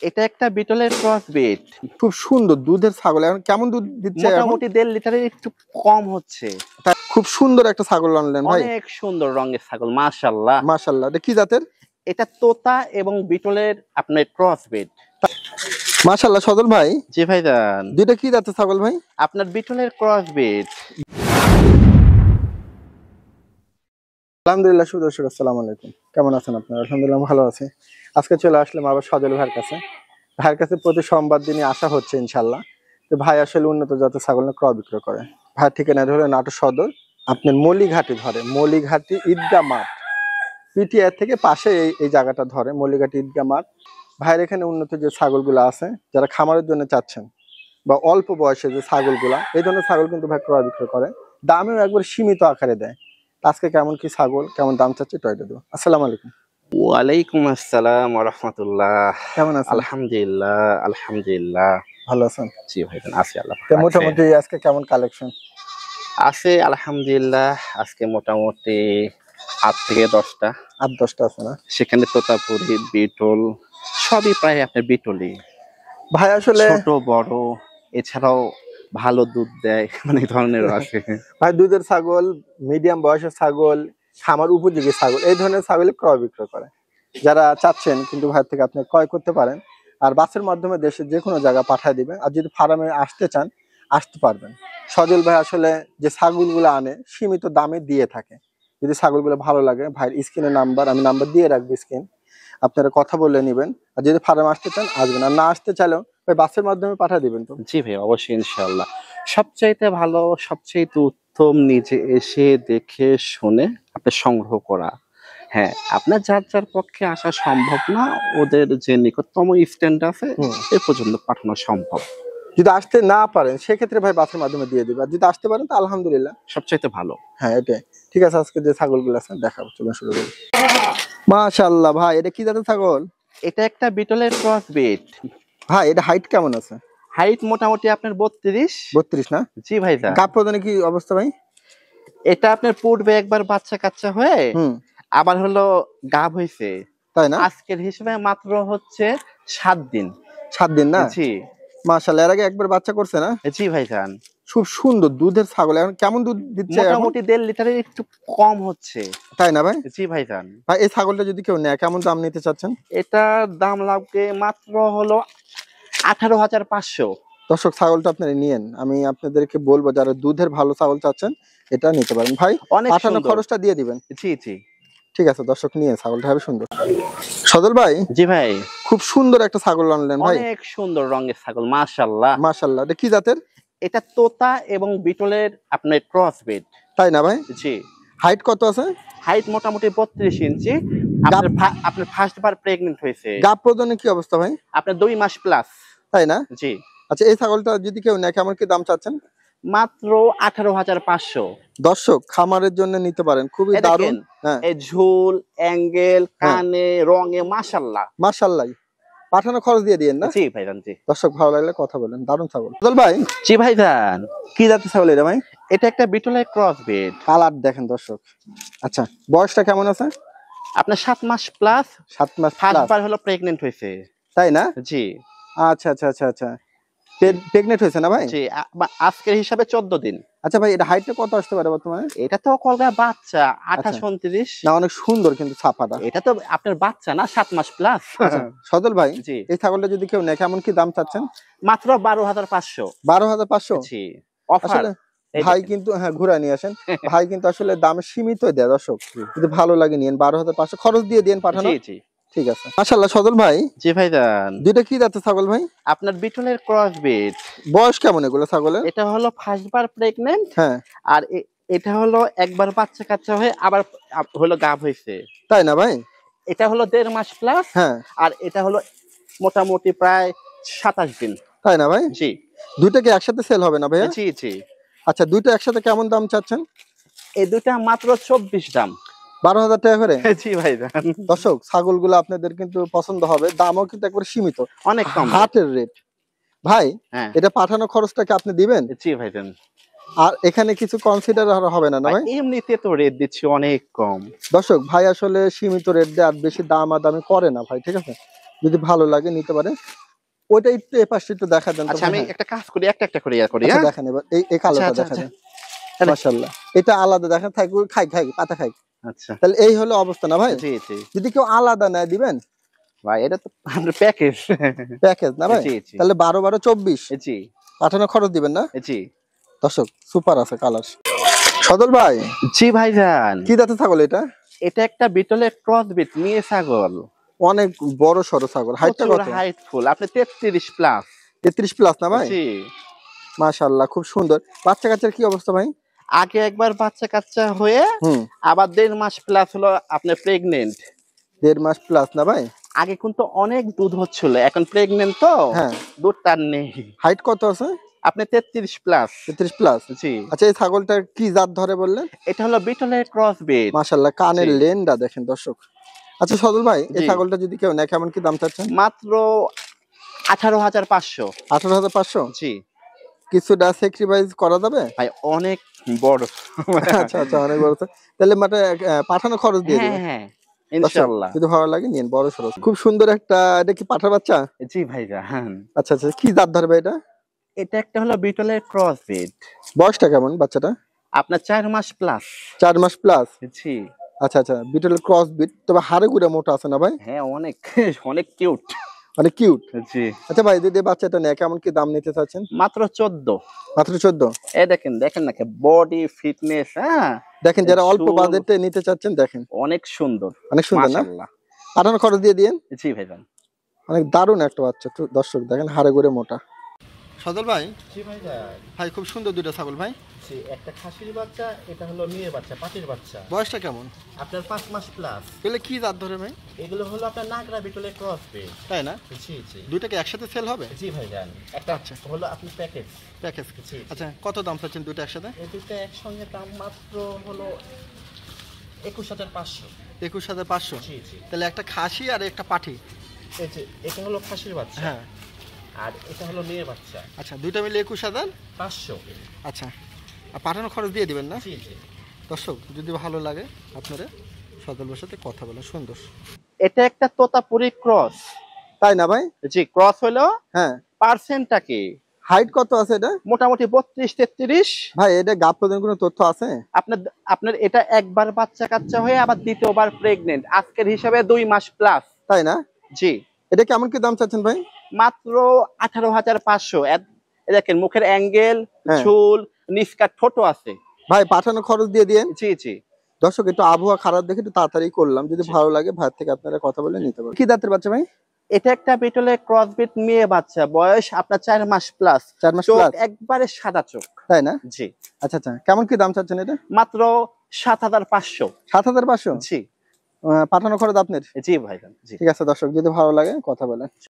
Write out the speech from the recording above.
এটা একটা বিটলের ক্রস বিট। খুব সুন্দর দুধের ছাগল। এখন কেমন দুধ দিচ্ছে? মোটামুটি 1.5 লিটারের একটু কম হচ্ছে। খুব সুন্দর একটা ছাগল আনলেন ভাই। অনেক সুন্দর রঙের ছাগল, মাশাআল্লাহ। মাশাআল্লাহ। এটা কি জাতের? এটা তোতা এবং বিটলের আপনার ক্রস বিট। মাশাআল্লাহ সজল ভাই। জি ভাইজান। দুইটা কি জাতের ছাগল ভাই? আপনার বিটলের ক্রস বিট। আলহামদুলিল্লাহ সুদর্শক, আসসালামু আলাইকুম। কেমন আছেন আপনারা? আলহামদুলিল্লাহ ভালো আছি। আজকে চলে আসলাম আবার সজল ভাইয়ের কাছে। ভাইয়ের কাছে প্রতি সোমবার দিনই আসা হচ্ছে ইনশাল্লাহ। তো ভাই আসলে উন্নত জাতের ছাগল ক্রয় বিক্রয় করে। ভাইয়ের ঠিকানা ধরে নাটোর সদর, আপনার মলিঘাটি ধরে, মলিঘাটি ঈদগাহ মাঠ, পিটিআর থেকে পাশে এই জায়গাটা ধরে মলিঘাটি ঈদগাহ মাঠ। ভাইয়ের এখানে উন্নত যে ছাগলগুলো আছে, যারা খামারের জন্য চাচ্ছেন বা অল্প বয়সে যে ছাগলগুলা, এই ধরনের ছাগল কিন্তু ভাই ক্রয় বিক্রয় করে। দামেও একবার সীমিত আকারে দেয়। আজকে কেমন কি ছাগল, কেমন দাম চাচ্ছে টয়টা দেবো। আসসালামু আলাইকুম। ওয়ালাইকুম আসসালাম ওয়া রাহমাতুল্লাহ। কেমন আছেন? আলহামদুলিল্লাহ, আলহামদুলিল্লাহ। ভালো আছেন? জি ভাইজান, আছি আল্লাহ। মোটামুটি আজকে কেমন কালেকশন আছে? আলহামদুলিল্লাহ, আজকে মোটামুটি 8 থেকে 10টা। 8-10টা আছে না? সেখানে তোতাপুরি, বিটল, সবই প্রায় আপনার বিটলই। ভাই আসলে ছোট বড়, এছাড়াও ভালো দুধ দেয়, মানে এই ধরনের আছে। ভাই দুধের ছাগল, মিডিয়াম বয়সের ছাগল, খামার উপযোগী ছাগল, এই ধরনের ছাগল ক্রয় বিক্রয় করে। যারা চাচ্ছেন কিন্তু ভাই থেকে আপনি ক্রয় করতে পারেন। আর বাসের মাধ্যমে দেশের যে কোনো জায়গা পাঠিয়ে দিবেন। আর যদি ফার্মে আসতে চান আসতে পারবেন। সজল ভাই আসলে যে ছাগলগুলো আনে সীমিত দামে দিয়ে থাকে। যদি ছাগলগুলো ভালো লাগে ভাইয়ের স্ক্রিনে নাম্বার, আমি নাম্বার দিয়ে রাখবো স্ক্রিন, আপনারা কথা বলে নেবেন। আর যদি ফার্মে আসতে চান আসবেন, আর না আসতে চাইলেও ভাই বাসের মাধ্যমে পাঠিয়ে দিবেন। তো জি ভাই, অবশ্যই ইনশাআল্লাহ। সবচাইতে ভালো, সবচাইতে উত্তম নিজে এসে দেখে শুনে আপনি সংগ্রহ করা। হ্যাঁ, আপনার যার যার পক্ষে আসা সম্ভব না, ওদের যে নিকটতম স্ট্যান্ড আছে এ পর্যন্ত পাঠানো সম্ভব। যদি আসতে না পারেন সেক্ষেত্রে ভাই বাসের মাধ্যমে দিয়ে দিবে। আর যদি আসতে পারেন তো আলহামদুলিল্লাহ, সবচাইতে ভালো। হ্যাঁ এটাই ঠিক আছে। আজকে যে ছাগলগুলো আছে দেখাবো, চলুন শুরু করি। মাশাআল্লাহ ভাই, এটা কি জাতের ছাগল? এটা একটা বিটলের ক্রস বিট। ভাই এটা হাইট কেমন আছে? হাইট মোটামুটি আপনার 32। 32 না? জি ভাইজান। গাব প্রদানে কি অবস্থা ভাই? এটা আপনার পূর্বে একবার বাচ্চা কাচ্চা হয়ে আবার হলো গাব হয়েছে, তাই না? আজকের হিসেবে মাত্র হচ্ছে 7 দিন। 7 দিন না? জি মাশাআল্লাহ। এর আগে একবার বাচ্চা করছে না? জি ভাইজান। খুব সুন্দর দুধের ছাগল। এখন কেমন দুধ দিচ্ছে? মোটামুটি 1.5 লিটারের একটু কম হচ্ছে। তাই না ভাই? জি ভাইজান। ভাই এই ছাগলটা যদি কেউ নেয় কেমন দাম নিতে চাচ্ছেন? এটার দাম লাগবে মাত্র হলো 18,500। দর্শক ছাগলটা আপনারা নিয়েন, আমি আপনাদেরকে বলবো যারা দুধের ভালো ছাগল চাচ্ছেন এটা নিতে পারেন। ভাই পাঠানো খরচটা দিয়ে দিবেন। জি জি ঠিক আছে। দর্শক নিয়ে ছাগলটা হবে সুন্দর। সজল ভাই। জি ভাই। খুব সুন্দর একটা ছাগল আনলেন ভাই। অনেক সুন্দর রঙের ছাগল, মাশাআল্লাহ। মাশাআল্লাহ। এটা কি জাতের? এটা তোতা এবং বিটলের আপনার ক্রস বিট। তাই না ভাই? জি। হাইট কত আছে? হাইট মোটামুটি 32 ইঞ্চি। আপনার ফার্স্ট বার প্রেগন্যান্ট হয়েছে। গাব প্রদানে কি অবস্থা ভাই? আপনার 2 মাস প্লাস। তাই না? জি। আচ্ছা, এই ছাগলটা যদি কেউ নেয় কেমন কি দাম চাচ্ছেন? মাত্র 18,500। দর্শক খামারের জন্য নিতে পারেন, খুবই দারুণ। হ্যাঁ, এই ঝুল, অ্যাঙ্গেল, কানে, রঙে মাশাআল্লাহ। মাশাআল্লাহ। পাঠানো খরচ দিয়ে দিয়েন না? জি ভাইজান জি। দর্শক ভালো লাগলে কথা বলেন। দারুণ ছাগল। সজল ভাই। জি ভাইজান। কি জাতের ছাগল এটা ভাই? এটা একটা বিটলের ক্রস বিট। কালার দেখেন দর্শক। আচ্ছা, বয়সটা কেমন আছে? আপনার 7 মাস প্লাস। 7 মাস ফার্স্ট প্লাস। বার হলো প্রেগন্যান্ট হয়েছে। তাই না? জি। আচ্ছা আচ্ছা আচ্ছা আচ্ছা। প্রেগন্যান্ট হয়েছে না ভাই? জি, আজকের হিসাবে 14 দিন। আচ্ছা ভাই, এটা হাইটটা কত আসতে পারে বর্তমানে? এটা তো কলগা বাচ্চা 28 29। না, অনেক সুন্দর কিন্তু ছাপাটা। এটা তো আপনার বাচ্চা না, 7 মাস প্লাস। আচ্ছা সজল ভাই, জি। এই ছাগলটা যদি কেউ নেয় কেমন কি দাম চাচ্ছেন? মাত্র 12,500। 12,500? জি। অফার। আসলে ভাই কিন্তু হ্যাঁ ঘুরা নিয়ে আসেন। ভাই কিন্তু আসলে দামে সীমিত দেয় দর্শক। যদি ভালো লাগে নিয়েন। 12,500 খরচ দিয়ে দেন পাঠানো। জি জি। ঠিক আছে। মাশাআল্লাহ সজল ভাই। জি ভাইজান। দুইটা কি জাতের ছাগল ভাই? আপনার বিটলের ক্রস বিট। বয়স কেমন এগুলো ছাগলের? এটা হলো ফার্স্ট বার প্রেগন্যান্ট। হ্যাঁ। আর এটা হলো একবার বাচ্চা কাচ্চা হয়ে আবার হলো গাব হয়েছে। তাই না ভাই? এটা হলো 1.5 মাস প্লাস। হ্যাঁ। আর এটা হলো মোটামুটি প্রায় 27 দিন। তাই না ভাই? জি। দুইটা কি একসাথে সেল হবে না ভাইয়া? জি জি। আচ্ছা, দুইটা একসাথে কেমন দাম চাচ্ছেন? এই দুইটা মাত্র 24 দাম। 12,000 টাকা করে? জি ভাইজান। দর্শক ছাগলগুলো আপনাদের কিন্তু পছন্দ হবে। দামও কিন্তু একবার সীমিত, অনেক কম। হাটের রেট। ভাই হ্যাঁ। এটা পাঠানো খরচটা কি আপনি দিবেন? জি ভাইজান। আর এখানে কিছু কনসিডার হবে না না ভাই? এমনিতে তো রেট দিচ্ছি অনেক কম। দর্শক ভাই আসলে সীমিত রেট দেয়, আর বেশি দাম আদামি করে না ভাই। ঠিক আছে, যদি ভালো লাগে নিতে পারে। ওইটা একটু এই পাশে একটু দেখা দেন তো আচ্ছা আমি ভাই। একটা কাজ করি, একটা করে করি। আচ্ছা হ্যাঁ দেখেন এবার এই কালোটা আচ্ছা, দেখা আচ্ছা। দেন। তাহলে মাশাআল্লাহ, এটা আলাদা দেখেন, খাই খাই খাই পাতা খাই। আচ্ছা, তাহলে এই হলো অবস্থা না ভাই? জি, জি। যদি কেউ আলাদা নেয় দিবেন? ভাই এটা তো আপনার প্যাকেজ। প্যাকেজ না ভাই? জি, জি। তাহলে 12 12 24 জি, পাঠানো খরচ দিবেন না? জি। দর্শক সুপার আছে কালার। সদল ভাই, জি ভাইজান। কি জাতের ছাগল এটা? এটা একটা বিটলের ক্রস বিট মেয়ে ছাগল। অনেক বড় সড়ো ছাগল। হাইটটা প্রচুর কত? হাইটফুল। আপনি 33 প্লাস। 33 প্লাস না ভাই? জি। মাশাআল্লাহ খুব সুন্দর। বাচ্চা কাচ্চার কি অবস্থা ভাই? আগে একবার বাচ্চা-কাচ্চা হয়ে হুম, আবার 1.5 মাস প্লাস হলো আপনার প্রেগনেন্ট। 1.5 মাস প্লাস না ভাই? আগে কিন্তু অনেক দুধ হচ্ছিল। এখন প্রেগনেন্ট তো হ্যাঁ। দুধটা আর নেই। হাইট কত আছে? আপনি 33 প্লাস। 33 প্লাস। জি। আচ্ছা এই ছাগলটার কি জাত ধরে বললেন? এটা হলো বিটলের ক্রস বিট। মাশাআল্লাহ কানের জি। লেনটা দেখেন দর্শক। আচ্ছা সদল ভাই, এই জি। ছাগলটা যদি কেউ নেয় কেমন কি দাম চাচ্ছেন? মাত্র 18,500। 18,500? জি। কিছুটা স্যাক্রিফাইস করা যাবে? ভাই অনেক বড়। আচ্ছা আচ্ছা অনেক বড় তো। তাহলে মানে পাঠানো খরচ দিয়ে হ্যাঁ, দিবেন। হ্যাঁ। দর্শক ইনশাআল্লাহ। যদি ভালো লাগে নিন, বড় সড়ো। খুব সুন্দর একটা, এটা কি পাঠার বাচ্চা? জি ভাইজান। আচ্ছা আচ্ছা, কি জাত ধরবে এটা? এটা একটা হলো বিটলের ক্রস বিট। বয়সটা কেমন বাচ্চাটা? আপনার 4 মাস প্লাস। 4 মাস প্লাস? জি। আচ্ছা আচ্ছা, বিটল ক্রস বিট, তবে হাড়ে গুড়া মোটা আছে না ভাই? হ্যাঁ, অনেক অনেক কিউট। মানে কিউট। জি। আচ্ছা ভাই, যদি বাচ্চাটা নেয় কেমন কি দাম নিতে চাচ্ছেন? মাত্র 14। মাত্র 14? দেখেন না বডি ফিটনেস, হ্যাঁ? দেখেন যারা অল্প চুল বাজেটে নিতে চাচ্ছেন দেখেন, অনেক সুন্দর। অনেক সুন্দর না? মাশাআল্লাহ। পাঠানো খরচ দিয়ে দিয়েন। জি ভাইজান। অনেক দারুণ একটা বাচ্চা, একটু দর্শক দেখেন হাড়ে গুড়ে মোটা। সদল ভাই, জি ভাইজান। ভাই খুব সুন্দর দুইটা ছাগল ভাই। জি, একটা খাসির বাচ্চা, এটা হলো মেয়ে বাচ্চা, পাটির বাচ্চা। বয়সটা কেমন? আপনার 5 মাস প্লাস। এগুলো কি জাত ধরে ভাই? এগুলো হলো আপনার নাগরা বিটলের ক্রস বিট। তাই না? জি, জি। দুইটাকে একসাথে সেল হবে? জি ভাইজান। একটা আচ্ছা। হলো আপনি প্যাকেজ। প্যাকেজ। জি। আচ্ছা কত দাম চাচ্ছেন দুটো একসাথে? এই দুটো একসঙ্গে দাম মাত্র হলো 21,500। 21,500? জি, জি। তাহলে একটা খাসি আর একটা পাঠি। এই যে এটা হলো খাসির বাচ্চা। হ্যাঁ। আর এটা হলো মেয়ে বাচ্চা। আচ্ছা দুইটা মিলে 21,000? 500। আচ্ছা, আর পাঠানো খরচ দিয়ে দিবেন না? জি, জি। দর্শক যদি ভালো লাগে আপনারা সদলের সাথে কথা বলেন, সুন্দর। এটা একটা তোতাপুরি ক্রস। তাই না ভাই? জি, ক্রস হলো হ্যাঁ। পার্সেন্টটা কি? হাইট কত আছে এটা? মোটামুটি 32-33। ভাই এটা গাব প্রদান কোনো তথ্য আছে? আপনার আপনার এটা একবার বাচ্চা-কাচ্চা হয়ে আবার দ্বিতীয়বার প্রেগনেন্ট। আজকের হিসাবে 2 মাস প্লাস। তাই না? জি। এটা কেমন কি দাম চাচ্ছেন ভাই? মাত্র 18,500। দেখেন মুখের অ্যাঙ্গেল, হ্যাঁ। চুল, নিস্কার ছোট আছে। ভাই পাঠানো খরচ দিয়ে দিয়েন। জি, জি। দর্শক একটু আবহাওয়া খারাপ দেখে একটু তাড়াতাড়ি করলাম, যদি জি। ভালো লাগে ভাইয়ের থেকে আপনারা কথা বলে নিতে পারেন। কি দাঁতের বাচ্চা ভাই? এটা একটা বিটলের ক্রস বিট মেয়ে বাচ্চা, বয়স আপনার 4 মাস প্লাস। 4 মাস চোখ প্লাস? একবারে সাদা চোখ। তাই না? জি। আচ্ছা আচ্ছা, কেমন কি দাম চাচ্ছেন এটা? মাত্র 7,500। 7,500? জি। পাঠানো খরচ আপনার? জি ভাইজান। জি। ঠিক আছে দর্শক যদি ভালো লাগে কথা বলেন।